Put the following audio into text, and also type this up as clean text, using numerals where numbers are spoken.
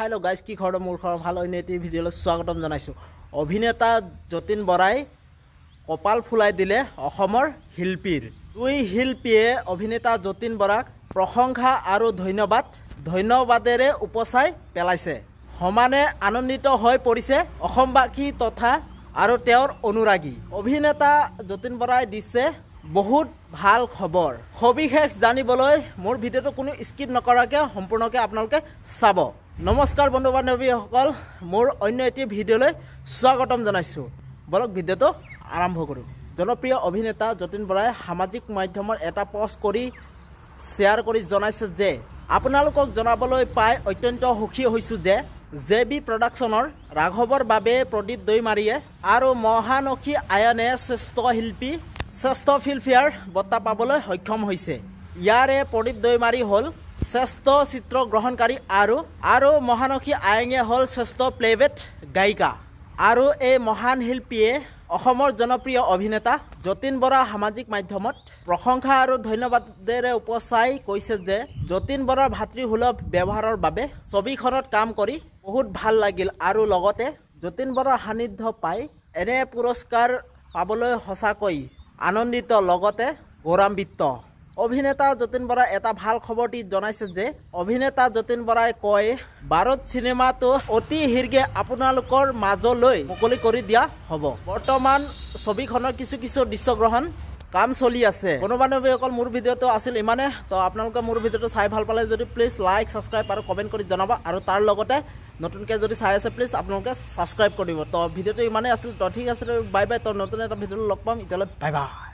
hello guys की खबर मोर खबर ভাল অন্য এটি ভিডিওলৈ স্বাগতম জনাইছো অভিনেতা যতীন বৰাই কপাল ফুলাই দিলে অসমৰ শিল্পীৰ দুই শিল্পীয়ে অভিনেতা যতীন বৰাক প্ৰশংসা আৰু ধন্যবাদেৰে উপচাই পেলাইছে সমানে আনন্দিত হৈ পৰিছে অসমবাসী তথা আৰু তেওঁৰ অনুৰাগী অভিনেতা যতীন বৰাই দিছে বহুত ভাল খবৰ সবিশেষ জানিবলৈ মোৰ ভিডিওটো কোনো স্কিপ নকৰাকে সম্পূৰ্ণকে আপোনালোকে চাব নমস্কাৰ বন্ধু বান্ধৱীসকল মোৰ অন্য এটি ভিডিওলৈ স্বাগতম জনাইছো বলক ভিডিওটো আৰম্ভ কৰো জনপ্ৰিয় অভিনেতা যতীন বৰাই সামাজিক মাধ্যমৰ এটা পোষ্ট কৰি শেয়াৰ কৰি জনাইছে যে আপোনালোকক জনাবলৈ পাই অত্যন্ত সুখী হৈছো যে জেবি প্ৰডাকচনৰ ৰাঘৱৰ বাবে প্ৰদীপ দৈমাৰীয়ে আৰু মহানখী আয়নে শ্ৰেষ্ঠ ফিল্মফেয়াৰ বঁটা পাবলৈ সক্ষম হৈছে ইয়াৰে প্ৰদীপ দৈমাৰী হল শ্ৰেষ্ঠ চিত্ৰ গ্ৰহণকাৰী আৰু মহানখী আয়নে হল শ্ৰেষ্ঠ প্লেবেক গায়িকা আৰু এই মহান শিল্পীয়ে অসমৰ জনপ্ৰিয় অভিনেতা যতীন বৰা সামাজিক মাধ্যমত প্ৰশংসা আৰু ধন্যবাদেৰে উপচাই কৈছে যে যতীন বৰাৰ ভাতৃসুলভ ব্যৱহাৰৰ বাবে ছবিখনত কাম কৰি বহুত ভাল লাগিল আৰু লগতে যতীন বৰাৰ সান্নিধ্য পাই এনে পুৰস্কাৰ পাবলৈ সঁচাকৈ আনন্দিত লগতে গৌৰৱান্বিত অভিনেতা যতীন বৰাই এটা ভাল খবৰ দি জনাইছে যে অভিনেতা যতীন বৰাই কয় ভাৰত চিনেমাটো অতি শীঘ্ৰে আপোনালোকৰ মাজলৈ মুকলি কৰি দিয়া হ'ব বৰ্তমান ছবিখনৰ কিছু দৃশ্যগ্ৰহণ কাম চলি আছে বন্ধু-বান্ধৱীসকল মোৰ ভিডিওটো আছিল ইমানে তো আপোনালোকে মোৰ ভিডিওটো চাই ভাল পালে যদি প্লিজ লাইক সাবস্ক্ৰাইব আৰু কমেন্ট কৰি জনাবা আৰু তাৰ লগতে নতুনকৈ যদি চাই আছে প্লিজ আপোনালোকে সাবস্ক্ৰাইব কৰি দিব তো ভিডিওটো ইমানে আছিল তো ঠিক আছে বাই বাই তো নতুন এটা ভিডিওত লগ পাম এতিয়ালৈ বাই বাই